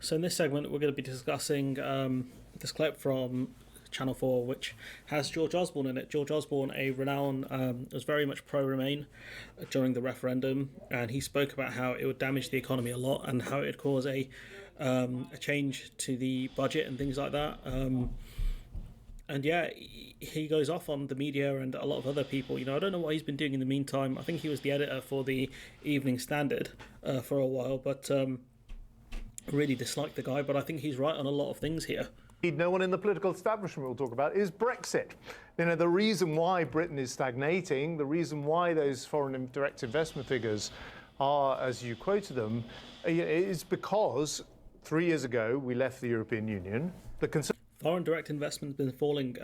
So in this segment, we're going to be discussing this clip from Channel 4, which has George Osborne in it. George Osborne, a renowned, was very much pro-Remain during the referendum, and he spoke about how it would damage the economy a lot and how it would cause a change to the budget and things like that. And yeah, he goes off on the media and a lot of other people. I don't know what he's been doing in the meantime. I think he was the editor for the Evening Standard for a while, but really dislike the guy. But I think he's right on a lot of things here. No one in the political establishment will talk about is Brexit. The reason why Britain is stagnating, the reason why those foreign direct investment figures are, as you quoted them, is because 3 years ago we left the European Union. Foreign direct investment has been falling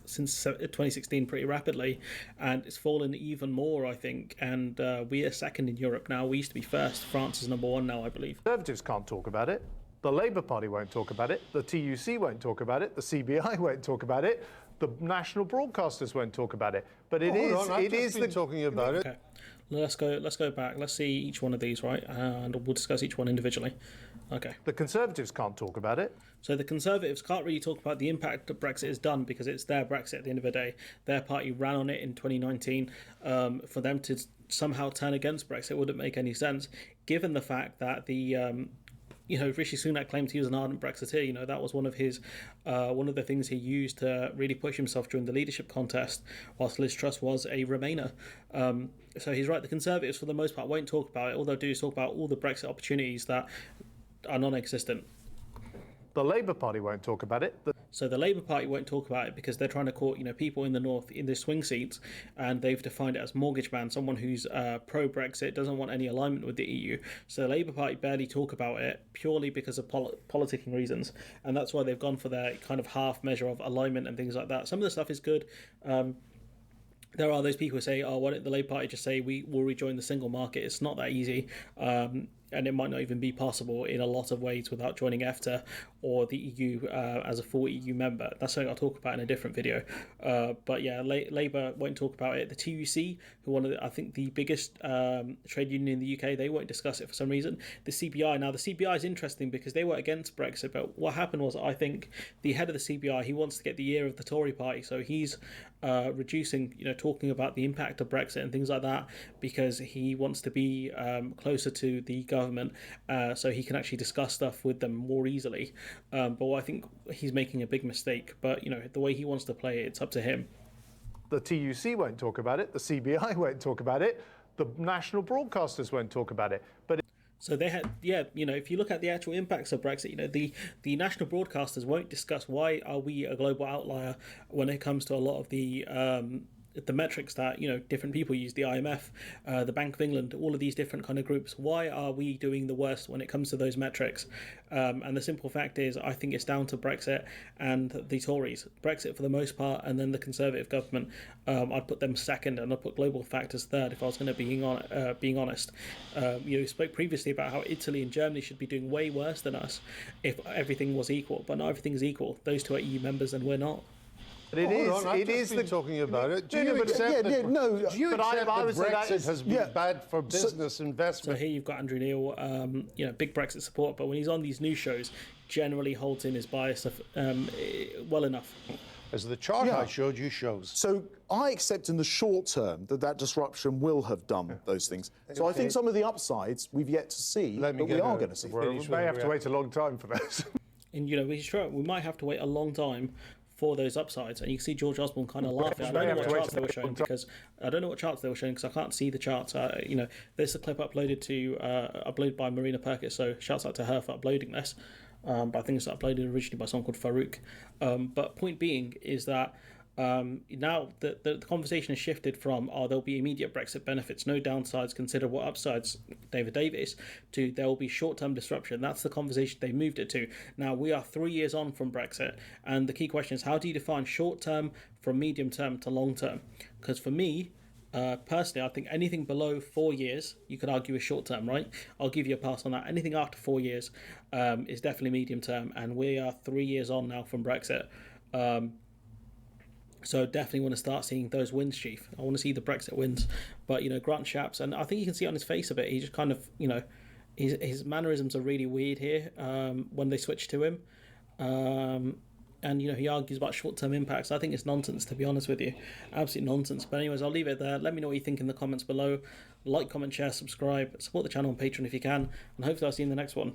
since 2016 pretty rapidly, and it's fallen even more, I think. And we are second in Europe now. We used to be first. France is number one now, I believe. Conservatives can't talk about it. The Labour Party won't talk about it. The TUC won't talk about it. The CBI won't talk about it. The national broadcasters won't talk about it. But it is talking about it. Okay, let's go back. Let's see each one of these, right? And we'll discuss each one individually. Okay. The Conservatives can't talk about it. So the Conservatives can't really talk about the impact that Brexit has done because it's their Brexit at the end of the day. Their party ran on it in 2019. For them to somehow turn against Brexit wouldn't make any sense, given the fact that the Rishi Sunak claimed he was an ardent Brexiteer. That was one of the things he used to really push himself during the leadership contest, whilst Liz Truss was a Remainer. So he's right. The Conservatives, for the most part, won't talk about it. All they'll do is talk about all the Brexit opportunities that are non-existent. The Labour Party won't talk about it. So the Labour Party won't talk about it because they're trying to court, people in the north in the swing seats, and they've defined it as mortgage ban, someone who's pro-Brexit, doesn't want any alignment with the EU. So the Labour Party barely talk about it purely because of politicking reasons, and that's why they've gone for their kind of half measure of alignment and things like that. Some of the stuff is good. There are those people who say, why don't the Labour Party just say we will rejoin the single market? It's not that easy. And it might not even be possible in a lot of ways without joining EFTA or the EU as a full EU member. That's something I'll talk about in a different video. But yeah, Labour won't talk about it. The TUC, who I think the biggest trade union in the UK, they won't discuss it for some reason. The CBI, now the CBI is interesting because they were against Brexit, but what happened was, I think the head of the CBI, he wants to get the ear of the Tory party, so he's reducing, talking about the impact of Brexit and things like that, because he wants to be closer to the government, so he can actually discuss stuff with them more easily. But I think he's making a big mistake. But the way he wants to play it, it's up to him. The TUC won't talk about it. The CBI won't talk about it. The national broadcasters won't talk about it. But so they had, if you look at the actual impacts of Brexit, the national broadcasters won't discuss why are we a global outlier when it comes to a lot of the metrics that different people use, the IMF, the Bank of England, all of these different kind of groups. Why are we doing the worst when it comes to those metrics? And the simple fact is, I think it's down to Brexit and the Tories. Brexit for the most part, and then the Conservative government. I'd put them second, and I'd put global factors third if I was going to be being honest. You spoke previously about how Italy and Germany should be doing way worse than us if everything was equal, but not everything's equal. Those two are EU members and we're not. But it is talking about it. Do you accept that Brexit has been bad for business investment? So here you've got Andrew Neil, big Brexit support, but when he's on these news shows, generally holds in his bias well enough. As the chart I showed you shows. So I accept in the short term that disruption will have done those things. So I think some of the upsides we've yet to see, but we are going to see. We may have to wait a long time for those. And we might have to wait a long time for those upsides, and you can see George Osborne kind of laughing. I don't know what charts they were showing because I can't see the charts. There's a clip uploaded by Marina Perkis, so shouts out to her for uploading this. But I think it's uploaded originally by someone called Farouk. But point being is that now the conversation has shifted from there'll be immediate Brexit benefits, no downsides, consider what upsides, David Davis, to there will be short-term disruption. That's the conversation they moved it to. Now we are 3 years on from Brexit, and the key question is, how do you define short-term from medium-term to long-term? Because for me, personally, I think anything below 4 years, you could argue is short-term, right? I'll give you a pass on that. Anything after 4 years is definitely medium-term, and we are 3 years on now from Brexit. So definitely want to start seeing those wins, Chief. I want to see the Brexit wins. But, Grant Shapps, and I think you can see on his face a bit, he just kind of, his mannerisms are really weird here when they switch to him. And, you know, he argues about short-term impacts. I think it's nonsense, to be honest with you. Absolute nonsense. But anyways, I'll leave it there. Let me know what you think in the comments below. Like, comment, share, subscribe. Support the channel on Patreon if you can. And hopefully I'll see you in the next one.